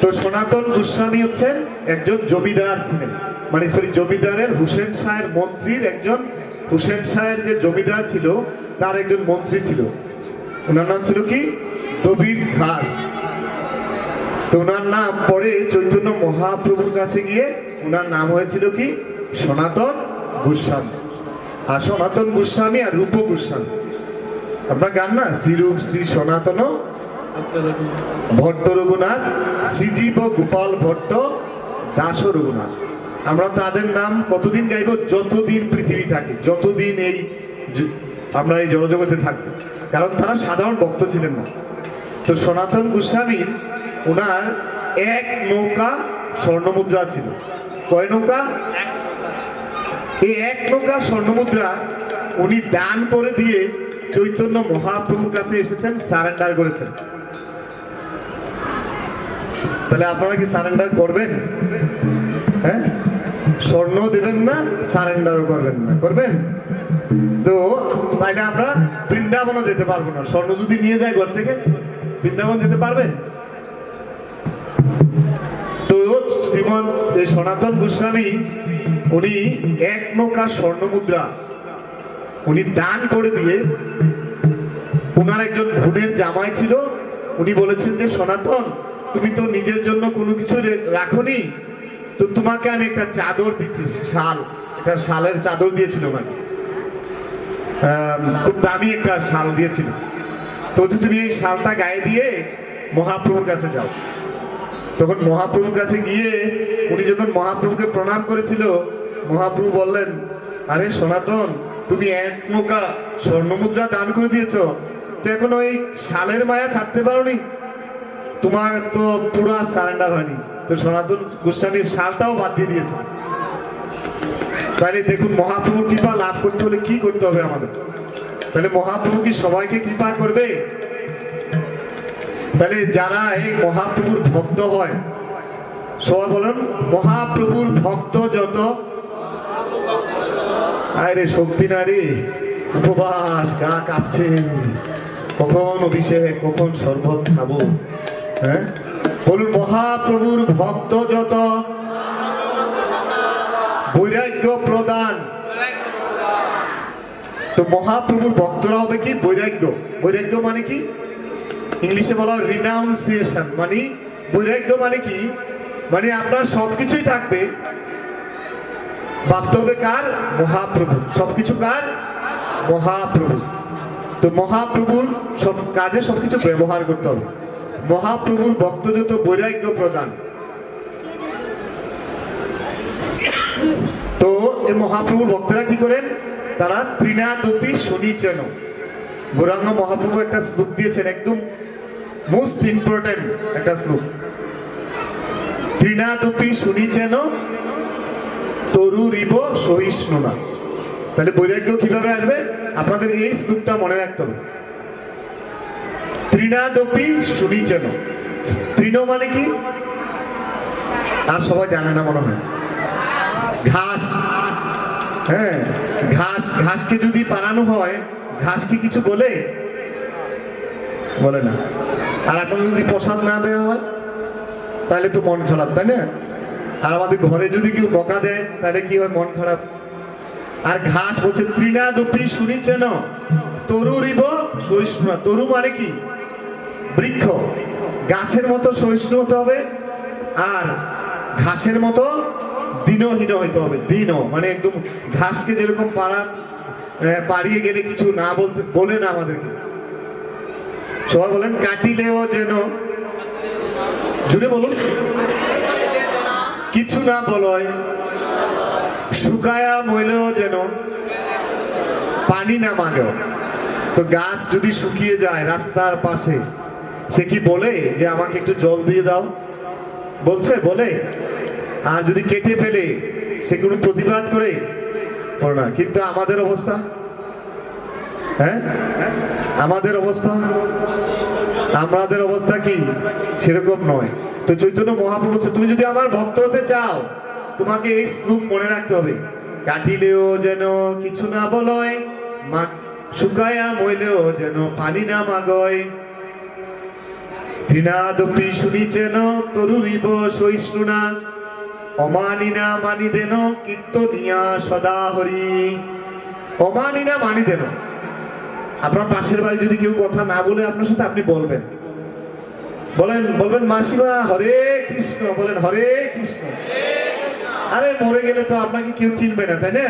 তো সনাতন গোস্বামী হচ্ছেন একজন জমিদার ছিলেন, মানে জমিদারের হুসেন শাহের মন্ত্রীর একজন, হুসেন শাহের যে জমিদার ছিল তার একজন মন্ত্রী ছিল, ওনার নাম ছিল কি দবির ঘাস। তো ওনার নাম পরে চৈতন্য মহাপ্রভুর কাছে গিয়ে ওনার নাম হয়েছিল কি সনাতন গোস্বামী। আর সনাতন গোস্বামী আর রূপ গোস্বামী, আপনার গান না, শ্রীরূপ শ্রী সনাতন ভট্ট রঘুনাথ, শ্রীজীব গোপাল ভট্ট দাস রঘুনাথ। আমরা তাদের নাম কতদিন গাইব? যতদিন পৃথিবী থাকে, যতদিন এই আমরা এই জড়জগতে থাকবো, কারণ তারা সাধারণ ভক্ত ছিলেন না। তো সনাতন গোস্বামীর ওনার এক নৌকা স্বর্ণমুদ্রা ছিল। কয় নৌকা? এই এক নৌকা স্বর্ণমুদ্রা উনি দান করে দিয়ে চৈতন্য মহাপ্রভুর কাছে এসেছেন, সারেন্ডার করেছেন। তাহলে আপনারা কি সারেন্ডার করবেন? হ্যাঁ, স্বর্ণ দেবেন না, সারেন্ডারও করবেন না, করবেন? তো তাইলে আমরা বৃন্দাবনও যেতে পারবো না। স্বর্ণ যদি নিয়ে যায় ঘর থেকে, বৃন্দাবন যেতে পারবেন? তো শ্রীমৎ সনাতন গোস্বামী উনি এক নৌকা স্বর্ণ মুদ্রা উনি দান করে দিয়ে, ওনার একজন বোনের জামাই ছিল, উনি বলেছেন যে সনাতন তুমি তো নিজের জন্য কোনো কিছু রাখোনি, তো তোমাকে আমি একটা চাদর দিচ্ছি, শাল, একটা শালের চাদর দিয়েছিল, মানে খুব দামি একটা শাল দিয়েছিল। তো তুমি এই শালটা গায়ে দিয়ে মহাপ্রভুর কাছে যাও। তখন মহাপ্রভুর কাছে গিয়ে উনি যখন মহাপ্রভুকে প্রণাম করেছিল, মহাপ্রভু বললেন, আরে সনাতন তুমি এক নৌকা স্বর্ণমুদ্রা দান করে দিয়েছ, তো এখন ওই শালের মায়া ছাড়তে পারোনি, তোমার তো পুরো সারেন্ডার হয়নি। তো সনাতন গোস্বামীর শালটাও বাদ দিয়ে দিয়েছে। তাহলে দেখুন মহাপ্রভুর কৃপা লাভ করতে হলে কি করতে হবে আমাদের? তাহলে মহাপ্রভু কি সবাইকে কৃপা করবে? তাহলে যারা এই মহাপ্রভুর ভক্ত হয়, সবাই বলেন মহাপ্রভুর ভক্ত যত, আরে শক্তি নারী উপবাস, গা কাঁপছে, কখন অভিষেক, কখন শরবত খাবো। হ্যাঁ, বলুন মহাপ্রভুর ভক্ত যত বৈরাগ্য প্রদান। তো মহাপ্রভুর ভক্তরা হবে কি বৈরাগ্য। বৈরাগ্য মানে কি? ইংলিশে বলা হয় রিনাউন্সিয়েশন। মানে বৈরাগ্য মানে কি? মানে আপনার সবকিছুই থাকবে, ভাবতে হবে কার? মহাপ্রভু। সবকিছু কার? মহাপ্রভু। তো মহাপ্রভুর সব কাজে সবকিছু ব্যবহার করতে হবে। মহাপ্রভুর ভক্ত যত বৈরাগ্য প্রদান। তো এই মহাপ্রভুর ভক্তরা কি করেন? তারা ত্রিনাদপি শনিচেন। গৌরাঙ্গ মহাপ্রভু একটা শ্লোক দিয়েছেন, একদম মোস্ট ইম্পর্টেন্ট একটা শ্লোক। ত্রিনাদপি শনিচেন তরুরিব সহিষ্ণু না। তাহলে বৈরাগ্য কিভাবে আসবে? আপনাদের এই শ্লোকটা মনে রাখতে হবে। ত্রিনাদপি শনিচেন। তৃণ মানে কি? আর সবাই জানে না মনে হয়। ঘাস। হ্যাঁ, ঘাস, ঘাসকে যদি পারানো হয়, ঘাস কি কিছু বলে? বলে না। আর এখন যদি প্রসাদ না দেওয়া হয় তাহলে তো মন খারাপ, তাই না? আর আমাদের ঘরে যদি কেউ বকা দেয় তাহলে কি হয়? মন খারাপ। আর ঘাস বলছে তৃণাদপি শুনিছেন তরুরিব সহিষ্ণু। তরু মানে কি? বৃক্ষ। গাছের মতো সহিষ্ণু হতে হবে, আর ঘাসের মতো দীনহীন হইতে হবে। দীন মানে একদম ঘাসকে যেরকম পাড়িয়ে গেলে কিছু না বলতে বলে না আমাদেরকে। সবাই বলেন কাটিলেও যেন, জুড়ে বলুন, কিছু না বলয়, শুকায়া মইলেও যেন পানি না মাগে। তো গাছ যদি শুকিয়ে যায় রাস্তার পাশে, সে কি বলে যে আমাকে একটু জল দিয়ে দাও? বলছে? বলে? আর যদি কেটে ফেলে সে কোনো প্রতিবাদ করে না। কিন্তু আমাদের অবস্থা, হ্যাঁ, আমাদের অবস্থা, আমাদের অবস্থা কি? সেরকম নয়। তো চৈতন্য মহাপ্রভু বলছে তুমি যদি আমার ভক্ত হতে চাও, তোমাকে এই শ্লোক মনে রাখতে হবে। কাটিলেও যেন কিছু না বলয়, শুকায়া মইলেও যেন পানি না মাগয়। তৃণাদপি শুনিছেন তরুরিব সহিষ্ণুনা অমানিনা মানিদেন কীর্তনিয়া সদা হরি। অমানিনা মানিদেন, আপনার পাশের বাড়ি যদি কেউ কথা না বলে আপনার সাথে, আপনি বলবেন, বলবেন মাসিমা হরে কৃষ্ণ, বলেন হরে কৃষ্ণ। আরে মরে গেলে তো আপনাকে কেউ চিনবে না, তাই না?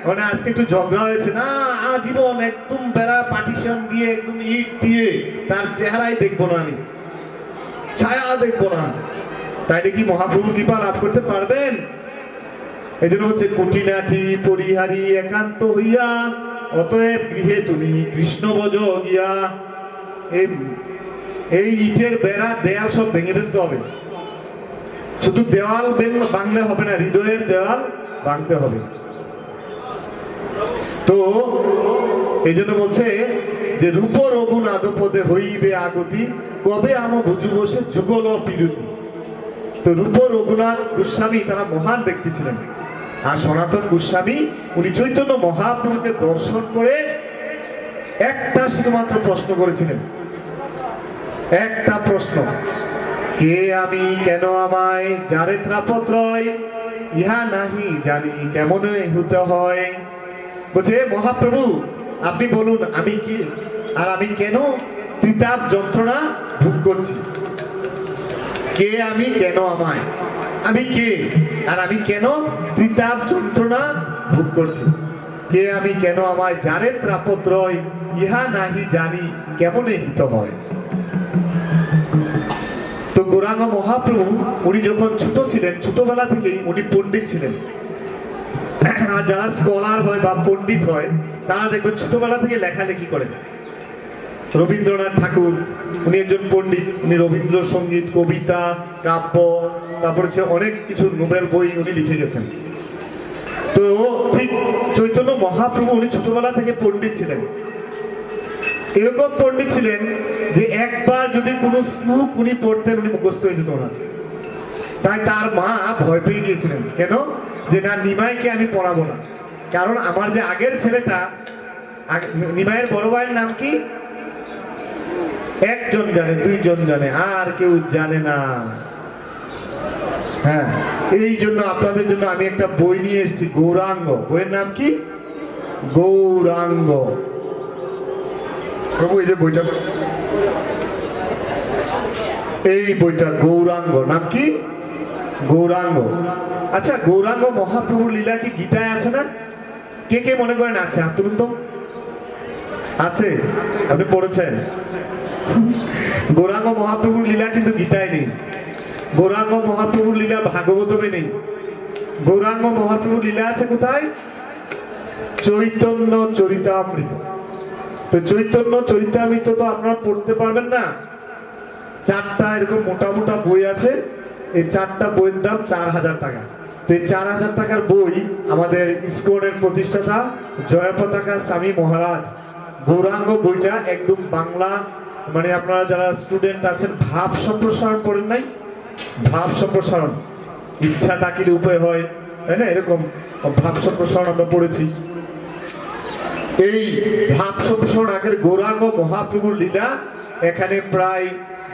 মানে আজকে একটু ঝগড়া হয়েছে না, আজীবন একদম বেড়া পার্টিশন দিয়ে একদম ইট দিয়ে তার চেহারাই দেখবো না, আমি ছায়া দেখবো না, তাইলে কি মহাপ্রভু কৃপা লাভ করতে পারবেন? এই জন্য হচ্ছে কুটিনাটি পরিহারি একান্ত হইয়া অতএব গৃহে তুমি কৃষ্ণ ভজ গিয়া। এই ইটের বেড়া দেয়াল সব ভেঙে ফেলতে হবে। শুধু দেওয়াল ভাঙলে হবে না, হৃদয়ের দেওয়াল ভাঙতে হবে। তো এই জন্য বলছে যে রূপ রঘুনাথ পদে হইবে আগতি কবে আম ভুজু বসে যুগল পিরুতি। তো রূপ রঘুনাথ গোস্বামী তারা মহান ব্যক্তি ছিলেন। আর সনাতন গোস্বামী উনি চৈতন্য মহাপ্রভুকে দর্শন করে একটা শুধুমাত্র প্রশ্ন করেছিলেন, একটা প্রশ্ন, কে আমি কেন আমায় যারে ত্রাপত্রয় ইহা নাহি জানি কেমন হতে হয়। বলছে মহাপ্রভু আপনি বলুন আমি কি আর আমি কেন ত্রিতাপ যন্ত্রণা ভোগ করছি। কে আমি কেন আমায়, আমি কে আর আমি কেন ত্রিতাপ যন্ত্রণা ভোগ করছি। কে আমি কেন আমায় যারে ত্রাপত্রয় ইহা নাহি জানি কেমন হিত হয়। তো গৌরাঙ্গ মহাপ্রভু উনি যখন ছোট ছিলেন, ছোটবেলা থেকেই উনি পণ্ডিত ছিলেন। আর যারা স্কলার হয় বা পণ্ডিত হয় তারা দেখবেন ছোটবেলা থেকে লেখালেখি করেন। রবীন্দ্রনাথ ঠাকুর উনি একজন পণ্ডিত, উনি রবীন্দ্রসঙ্গীত, কবিতা, কাব্য, তারপর হচ্ছে অনেক কিছু নোবেল বই উনি লিখে গেছেন। তো ঠিক চৈতন্য মহাপ্রভু উনি ছোটবেলা থেকে পণ্ডিত ছিলেন। এরকম পণ্ডিত ছিলেন যে একবার যদি কোনো শ্লোক উনি পড়তেন উনি মুখস্থ হয়ে যেত না। তাই তার মা ভয় পেয়ে গিয়েছিলেন, কেন যে না নিমাইকে আমি পড়াবো না, কারণ আমার যে আগের ছেলেটা, নিমাইয়ের বড় ভাইয়ের নাম কি একজন জানে, দুইজন জানে, আর কেউ জানে না। হ্যাঁ, এই জন্য আপনাদের জন্য আমি একটা বই নিয়ে এসেছি, গৌরাঙ্গ। বইয়ের নাম কি? গৌরাঙ্গ। প্রভু এই যে বইটা, এই বইটা গৌরাঙ্গ, নাম কি? গৌরাঙ্গ। আচ্ছা, গৌরাঙ্গ মহাপ্রভুর লীলা কি গীতায় আছে না? কে কে মনে করেন আছে? হাত তুলুন তো। আছে? আপনি পড়েছেন? গৌরাঙ্গ মহাপ্রভুর লীলা কিন্তু গীতায় নেই। গৌরাঙ্গ মহাপ্রভুর লীলা ভাগবতমে নেই। গৌরাঙ্গ মহাপ্রভুর লীলা আছে কোথায়? চৈতন্য চরিতামৃত। তো চৈতন্য চরিতামৃত তো আপনারা পড়তে পারবেন না। 4টা এরকম মোটা মোটা বই আছে, এই 4টা বইয়ের দাম 4000 টাকা। তো এই 4000 টাকার বই আমাদের ইসকনের প্রতিষ্ঠাতা জয়পতাকা স্বামী মহারাজ গৌরাঙ্গ বইটা একদম বাংলা, মানে আপনারা যারা স্টুডেন্ট আছেন ভাব সম্প্রসারণ পড়েন নাই? ভাব সম্প্রসারণ, ইচ্ছা তাকিলে উপায় হয়, তাই না? এরকম ভাব সম্প্রসারণ আমরা পড়েছি। এই ভাব সম্প্রসারণ আগের গৌরাঙ্গ মহাপ্রভুর লীলা এখানে প্রায়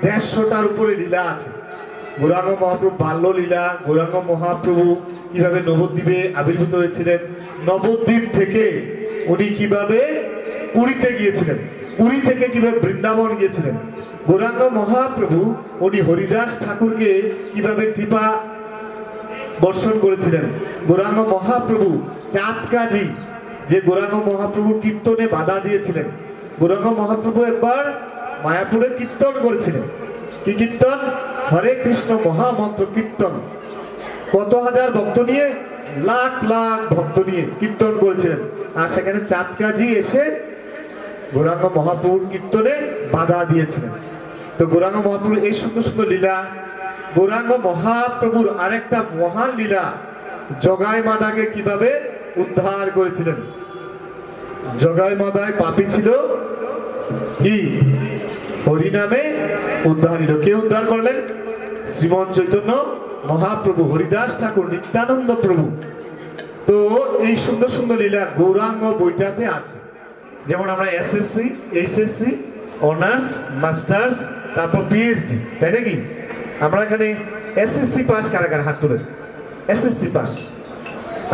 150টার উপরে লীলা আছে। গৌরাঙ্গ মহাপ্রভু বাল্য লীলা, গৌরাঙ্গ মহাপ্রভু কিভাবে নবদ্বীপে আবির্ভূত হয়েছিলেন, নবদ্বীপ থেকে উনি কিভাবে পুরীতে গিয়েছিলেন, পুরী থেকে কিভাবে বৃন্দাবন গিয়েছিলেন, গৌরাঙ্গ মহাপ্রভু উনি হরিদাস ঠাকুরকে কিভাবে কৃপা বর্ষণ করেছিলেন, গৌরাঙ্গ মহাপ্রভু চাঁদ কাজী যে গৌরাঙ্গ মহাপ্রভু কীর্তনে বাধা দিয়েছিলেন, গৌরাঙ্গ মহাপ্রভু একবার মায়াপুরে কীর্তন করেছিলেন। কি কীর্তন? হরে কৃষ্ণ মহামন্ত্র কীর্তন। কত হাজার ভক্ত নিয়ে? লাখ লাখ ভক্ত নিয়ে কীর্তন করেছিলেন। আর সেখানে চাঁদ কাজী এসে গৌরাঙ্গ মহাপ্রভুর কীর্তনে বাধা দিয়েছিলেন। তো গৌরাঙ্গ মহাপ্রভু এই সুন্দর সুন্দর লীলা। গৌরাঙ্গ মহাপ্রভুর আরেকটা মহান লীলা, জগাই মাদাকে কিভাবে উদ্ধার করেছিলেন। জগাই মাদায় পাপী ছিল, কি হরিনামে উদ্ধার হইল। কে উদ্ধার করলেন? শ্রীমন চৈতন্য মহাপ্রভু, হরিদাস ঠাকুর, নিত্যানন্দ প্রভু। তো এই সুন্দর সুন্দর লীলা গৌরাঙ্গ বইটাতে আছে। যেমন আমরা এসএসসি, এইচএসসি, অনার্স, মাস্টার্স তারপর পিএইচডি, তাই নাকি? আমরা এখানে এসএসসি পাস কারা কারা হাত তুলে? এসএসসি পাস,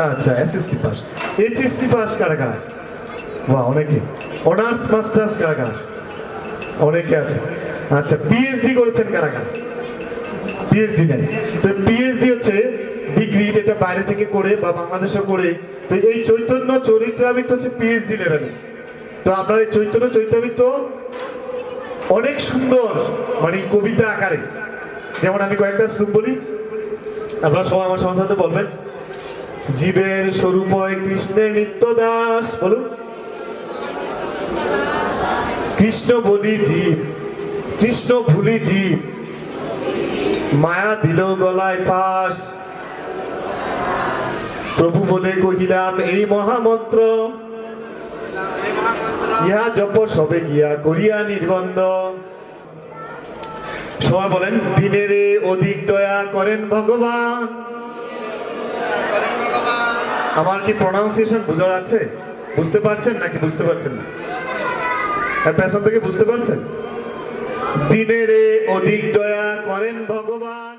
আচ্ছা এসএসসি পাস। এইচএসসি পাস কারা কারা? বাহ, অনেকে। অনার্স মাস্টার্স কারা কারা? অনেকে আছে। আচ্ছা, পিএইচডি করেছেন কারা কারা? পিএইচডি নেই। তো পিএইচডি হচ্ছে ডিগ্রি, যেটা বাইরে থেকে করে বা বাংলাদেশে করে। তো এই চৈতন্য চরিত্রামৃত হচ্ছে পিএইচডি লেভেলে। তো আপনার এই চৈতন্য চরিত্রামৃত অনেক সুন্দর, মানে কবিতা আকারে। যেমন আমি কয়েকটা শ্লোক বলি, আপনারা সবাই আমার সবার সাথে বলবেন। জীবের স্বরূপ হয় কৃষ্ণের নিত্য দাস, বলুন। কৃষ্ণ বলি জীব, কৃষ্ণ ভুলি জীব, মায়া দিল গলায় ফাঁস। প্রভু বলে কহিলাম এই মহামন্ত্র, ইহা জপ সবে গিয়া করিয়া নির্বন্ধ। সবাই বলেন, দিনের অধিক দয়া করেন ভগবান। আমার কি প্রনাউন্সিয়েশন বোঝা যাচ্ছে? বুঝতে পারছেন নাকি বুঝতে পারছেন না? পেছন থেকে বুঝতে পারছেন? দিনের অধিক দয়া করেন ভগবান।